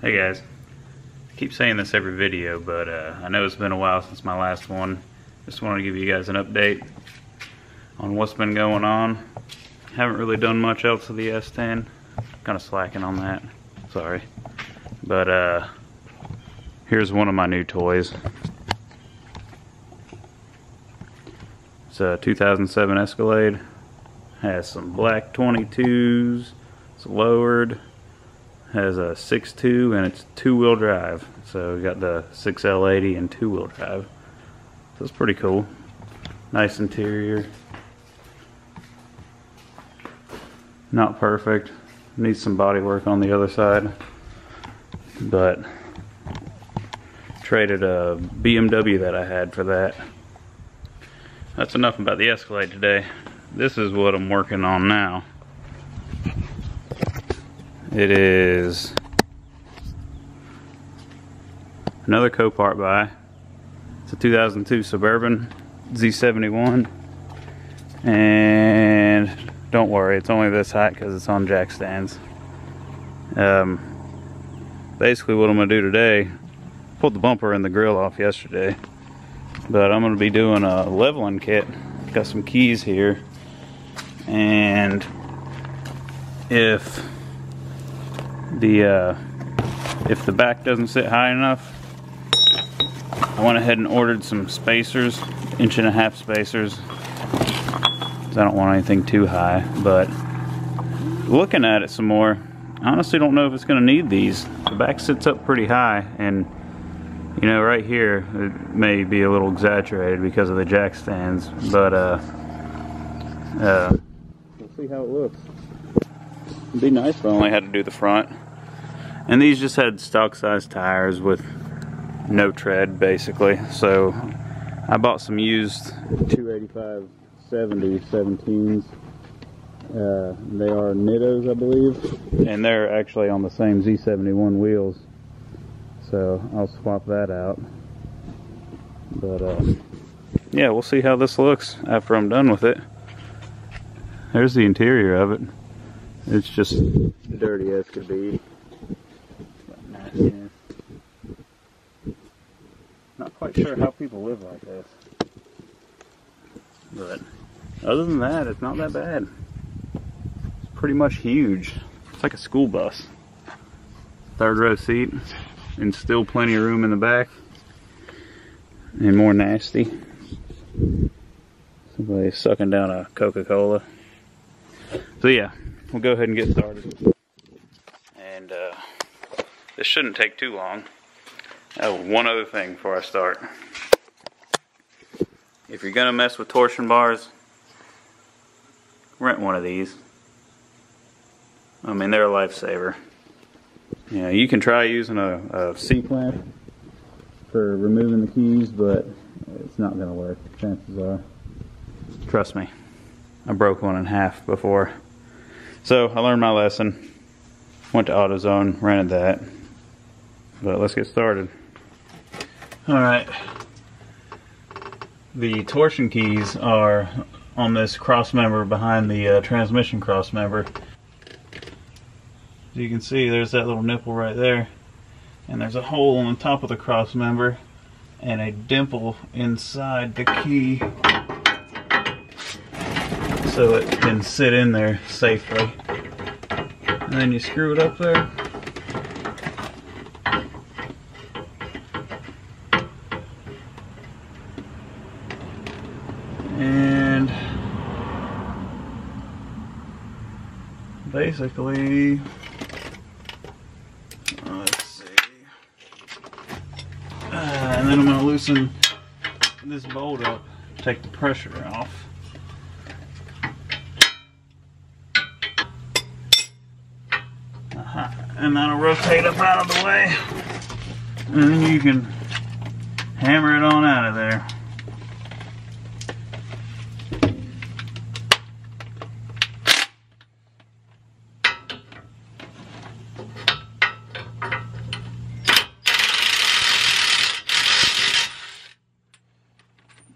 Hey guys, I keep saying this every video, but I know it's been a while since my last one. Just wanted to give you guys an update on what's been going on. Haven't really done much else with the S10. Kind of slacking on that, sorry. But here's one of my new toys. It's a 2007 Escalade. Has some black 22s. It's lowered. Has a 6.2 and it's 2-wheel drive. So we got the 6L80 and 2-wheel drive. So it's pretty cool. Nice interior. Not perfect. Needs some body work on the other side. But traded a BMW that I had for that. That's enough about the Escalade today. This is what I'm working on now. It is another Copart buy. It's a 2002 Suburban Z71, and don't worry, it's only this height because it's on jack stands. Basically what I'm going to do today, pulled the bumper and the grill off yesterday, but I'm going to be doing a leveling kit. Got some keys here, and if the back doesn't sit high enough, I went ahead and ordered some spacers, 1.5-inch spacers, because I don't want anything too high. But looking at it some more, I honestly don't know if it's going to need these. The back sits up pretty high, and you know, right here it may be a little exaggerated because of the jack stands, but we'll see how it looks. It'd be nice if I only had to do the front. And these just had stock size tires with no tread basically. So I bought some used 285 17s. They are Nittos, I believe, and they're actually on the same Z71 wheels. So I'll swap that out. But yeah, we'll see how this looks after I'm done with it. There's the interior of it. It's just dirty as could be. Not quite sure how people live like this. But other than that, it's not that bad. It's pretty much huge. It's like a school bus. 3rd row seat, and still plenty of room in the back. And more nasty. Somebody's sucking down a Coca-Cola. So yeah, we'll go ahead and get started. And this shouldn't take too long. Oh, one other thing before I start. If you're gonna mess with torsion bars, rent one of these. I mean, they're a lifesaver. You know, you can try using a C-clamp for removing the keys, but it's not gonna work, chances are. Trust me, I broke one in half before. So I learned my lesson. Went to AutoZone, rented that. But let's get started. Alright. The torsion keys are on this cross member behind the transmission cross member. As you can see, there's that little nipple right there. And there's a hole on the top of the cross member and a dimple inside the key, so it can sit in there safely. And then you screw it up there. And basically, let's see. And then I'm going to loosen this bolt up, take the pressure off. And that'll rotate up out of the way, and then you can hammer it on out of there.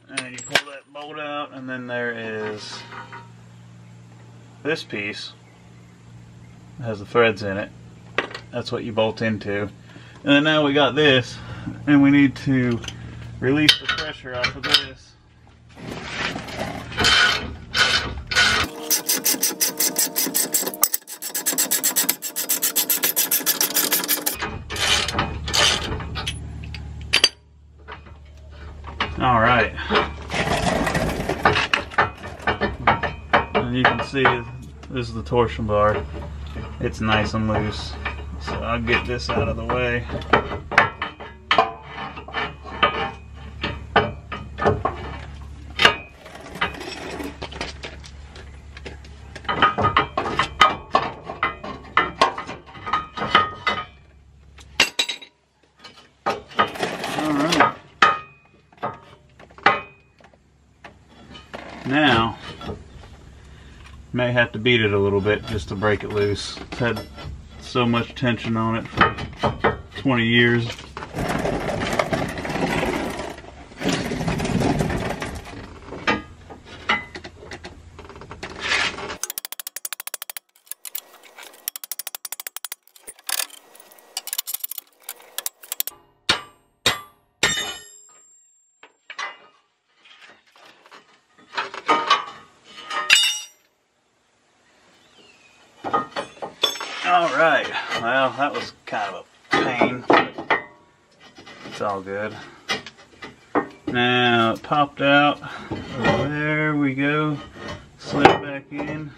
And you pull that bolt out, and then there is this piece. It has the threads in it. That's what you bolt into. And then now we got this, and we need to release the pressure off of this. All right. And you can see this is the torsion bar. It's nice and loose. So I'll get this out of the way. Now, may have to beat it a little bit just to break it loose. It's had so much tension on it for 20 years. Alright, well, that was kind of a pain, but it's all good. Now, it popped out. There we go. Slid it back in.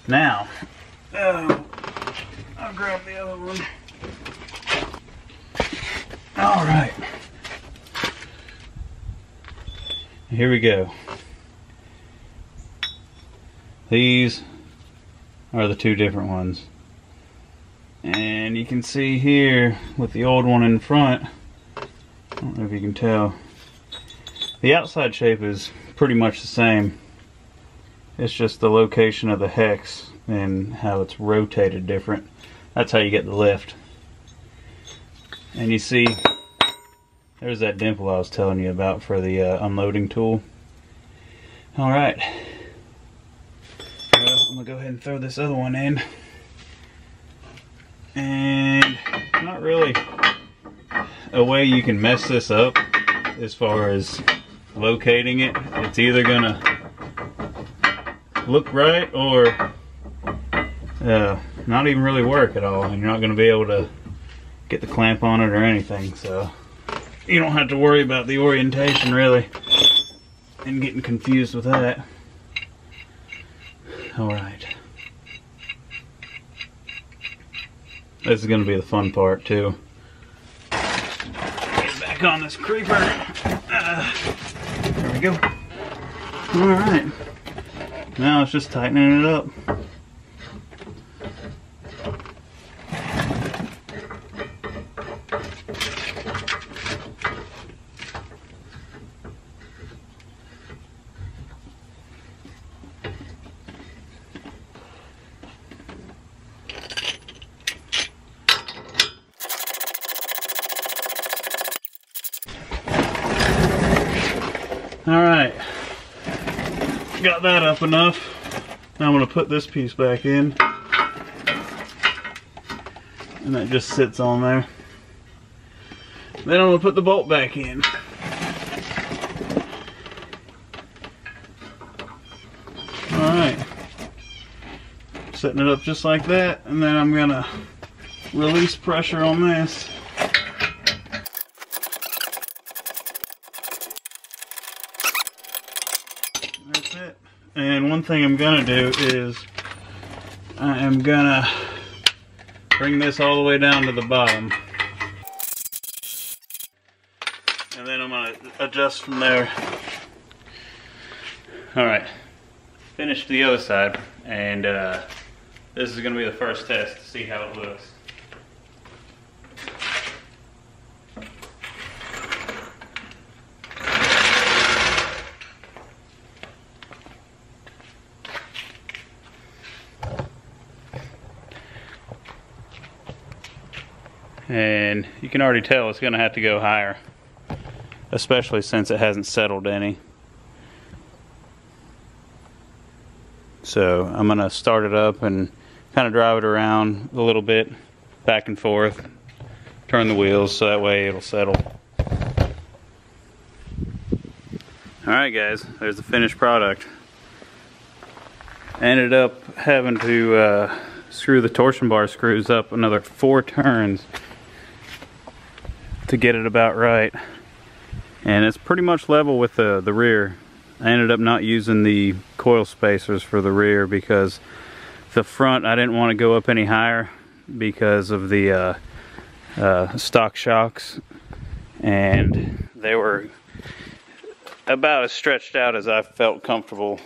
Now, I'll grab the other one. Alright. Here we go. These are the two different ones, and you can see here with the old one in front, I don't know if you can tell, the outside shape is pretty much the same. It's just the location of the hex and how it's rotated different. That's how you get the lift. And you see there's that dimple I was telling you about for the unloading tool. Alright, I'm gonna go ahead and throw this other one in. And not really a way you can mess this up as far as locating it. It's either gonna look right or not even really work at all, and you're not gonna be able to get the clamp on it or anything. So you don't have to worry about the orientation really and getting confused with that. Alright. This is going to be the fun part too. Get back on this creeper. There we go. Alright. Now it's just tightening it up. Alright, got that up enough. Now I'm going to put this piece back in, and that just sits on there. Then I'm going to put the bolt back in. Alright, setting it up just like that, and then I'm going to release pressure on this. That's it. And one thing I'm gonna do is I am gonna bring this all the way down to the bottom, and then I'm gonna adjust from there. Alright, finished the other side, and this is gonna be the first test to see how it looks. And you can already tell it's going to have to go higher, especially since it hasn't settled any. So I'm going to start it up and kind of drive it around a little bit back and forth, turn the wheels so that way it'll settle. Alright guys, there's the finished product. I ended up having to screw the torsion bar screws up another 4 turns to get it about right. And it's pretty much level with the rear. I ended up not using the coil spacers for the rear because the front I didn't want to go up any higher because of the stock shocks, and they were about as stretched out as I felt comfortable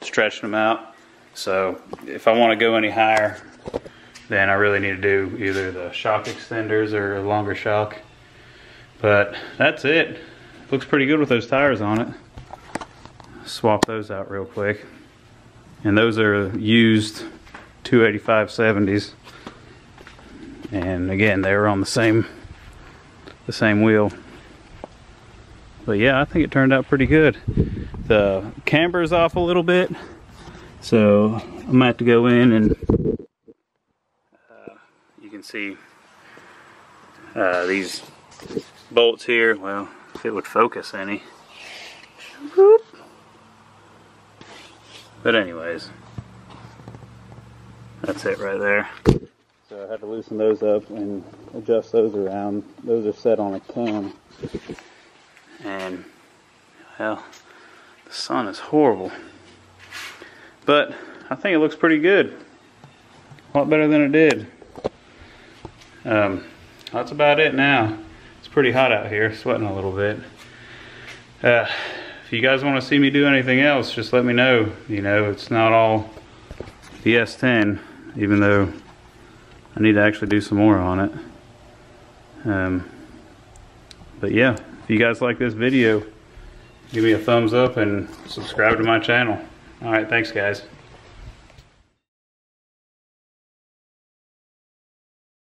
stretching them out. So if I want to go any higher, then I really need to do either the shock extenders or a longer shock. But that's it. Looks pretty good with those tires on it. Swap those out real quick. And those are used 285 70s. And again, they were on the same wheel. But yeah, I think it turned out pretty good. The camber's off a little bit, so I'm gonna have to go in and you can see these bolts here. Well, if it would focus any. Whoop. But anyways, that's it right there. So I had to loosen those up and adjust those around. Those are set on a cam. And, well, the sun is horrible. But I think it looks pretty good. A lot better than it did. That's about it now. It's pretty hot out here, sweating a little bit. If you guys want to see me do anything else, just let me know. You know, it's not all the S10, even though I need to actually do some more on it. But yeah, if you guys like this video, give me a thumbs up and subscribe to my channel. Alright, thanks guys.